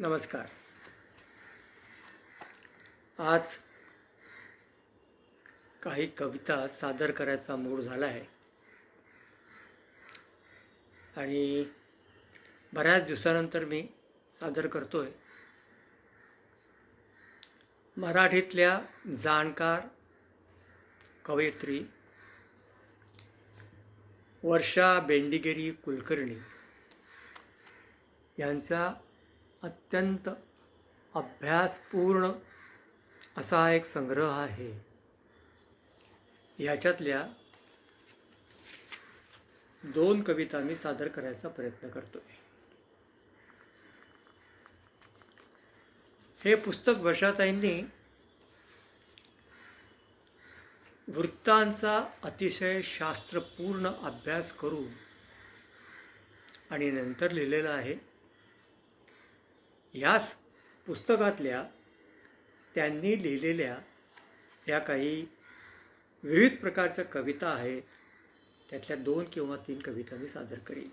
नमस्कार. आज काही कविता सादर करायचा मूड झाला आहे आणि बऱ्याच दिवसानंतर मी सादर करतोय. मराठीतल्या जाणकार कवयित्री वर्षा बेंडिगेरी कुलकर्णी यांचा अत्यंत अभ्यासपूर्ण असा एक संग्रह आहे. याच्यातल्या 2 कविता मी सादर करायचा प्रयत्न करतोय. हे पुस्तक वर्षाताईंनी वृत्तांचा अतिशय शास्त्रपूर्ण अभ्यास करून आणि नंतर लिहिलेलं आहे. याच पुस्तकातल्या त्यांनी लिहिलेल्या या काही विविध प्रकारच्या कविता आहेत. त्यातल्या 2 किंवा 3 कविता मी सादर करीन.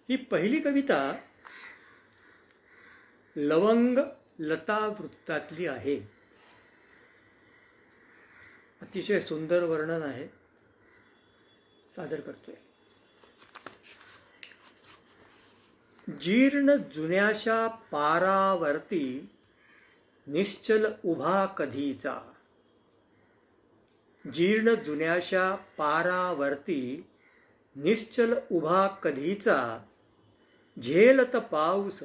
ही पहिली कविता लवंग लता वृत्तातली आहे. अतिशय सुंदर वर्णन आहे. सादर करतोय. जीर्ण जुन्याशा पारावरती निश्चल उभा कधीचा. जीर्ण जुन्याशा पारावरती निश्चल उभा कधीचा. झेलत पाऊस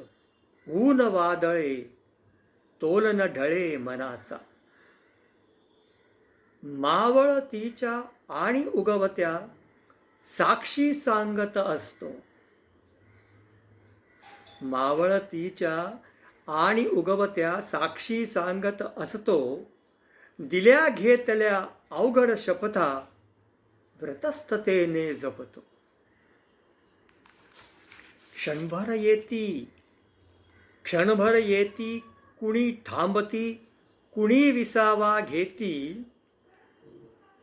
ऊन वादळे तोलन ढळे मनाचा. मावळतीच्या आणि उगवत्या साक्षी सांगत असतो. मावळतीच्या आणि उगवत्या साक्षी सांगत असतो. दिल्या घेतल्या अवघड शपथा व्रतस्थतेने जपतो. क्षणभर येती कुणी थांबती कुणी विसावा घेती.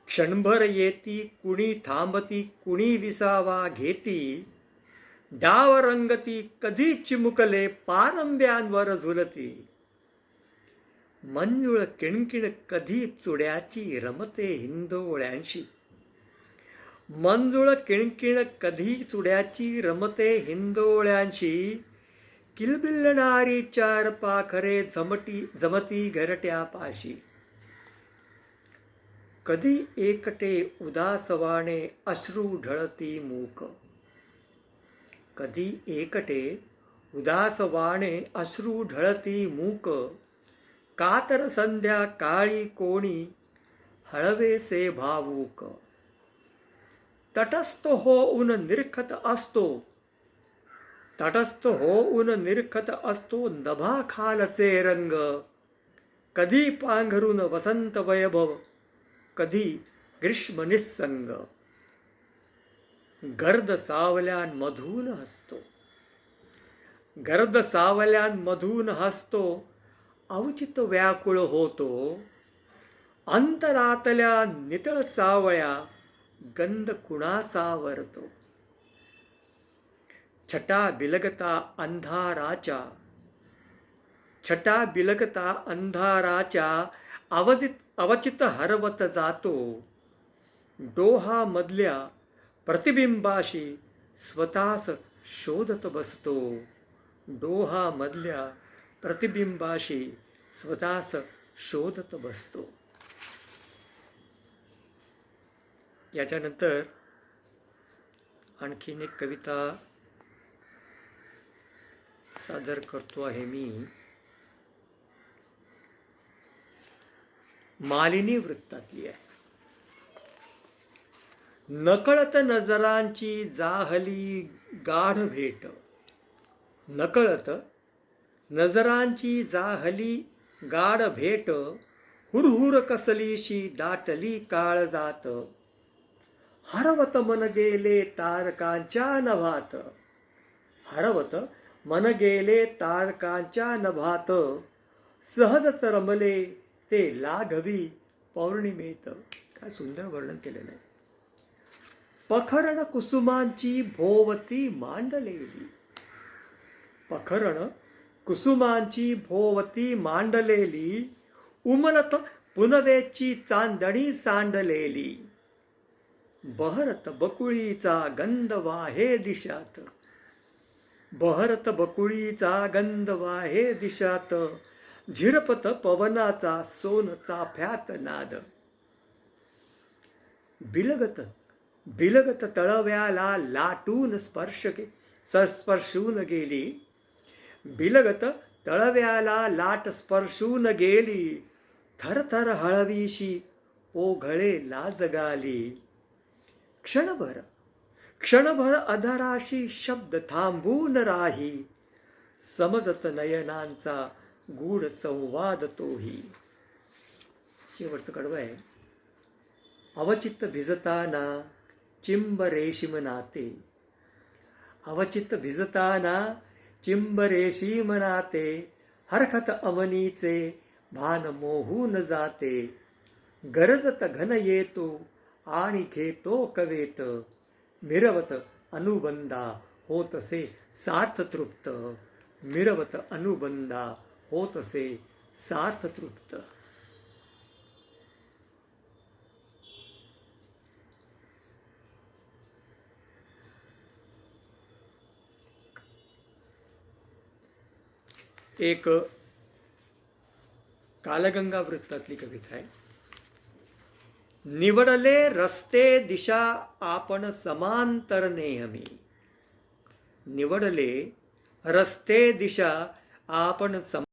क्षणभर येती कुणी थांबती कुणी विसावा घेती. डाव रंगती कधी चिमुकले पारंब्यांवर झुलती. मंजुळ किणकिण कधी चुड्याची रमते हिंदोळ्यांशी. मंजुळ किणकिण कधी चुड्याची रमते हिंदोळ्यांशी. किलबिलणारी 4 पाखरे जमती घरट्यापाशी. कधी एकटे उदासवाणे अश्रू ढळती मूक. कधी एकटे उदासवाणे अश्रू ढळती मूक. कातर संध्या काळी कोणी हळवेसे भावूक. तटस्थ होऊन निरखत असतो. तटस्थ होऊन निरखत असतो नभाखालचे रंग. कधी पांघरून वसंत वैभव कधी ग्रीष्म निस्संग. गर्द सावल्यांमधून हसतो. गर्द सावल्यांमधून हसतो. अवचित व्याकुळ होतो. अंतरातल्या नितळ सावळ्या गंध कुणासा वरतो. छटा बिलगता अंधाराच्या अवचित हरवत जातो. डोहामधल्या प्रतिबिंबाशी स्वतःस शोधत बसतो. डोहामधल्या प्रतिबिंबाशी स्वतःस शोधत बसतो. याच्यानंतर आणखीन एक कविता सादर करतो आहे मी. मालिनी वृत्तातली आहे. नकळत नजरांची जाहली गाढ भेट. नकळत नजरांची जाहली गाढ भेट. हुरहुर कसलीशी दाटली काळजात. हरवत मन गेले तारकांच्या नभात. हरवत मन गेले तारकांच्या नभात. सहजच रमले ते लाघवी पौर्णिमेत. काय सुंदर वर्णन केलेलं आहे. पखरण कुसुमांची भोवती मांडलेली. पखरण कुसुमांची भोवती मांडलेली, उमलत पुनवेची चांदणी सांडलेली. बहरत बकुळीचा गंध वाहे दिशात, बहरत बकुळीचा गंध वाहे दिशात, झिरपत पवनाचा सोन चाफ्यात नाद. बिलगत बिलगत तळव्याला लाटून स्पर्शून गेली, बिलगत तळव्याला लाट स्पर्शून गेली. थरथर हळवीशी ओघळे लाज गाली. क्षणभर अधराशी शब्द थांबून राही, समजत नयनांचा गूढ संवाद तोही. शेवटचं कडवं आहे. अवचित्त भिजताना चिंब रेशीम नाते, अवचित्त भिजताना चिंब रेशीम नाते, हरखत अवनीचे भान मोहून जाते. गरजत घन येतो आणि घेतो कवेत, मिरवत अनुबंधा होतसे सार्थ तृप्त, मिरवत अनुबंधा होतसे सार्थ तृप्त. एक कालगंगा वृत्तातली कविता आहे. निवडले रस्ते दिशा आपण समांतर नेहमी, निवडले रस्ते दिशा आपण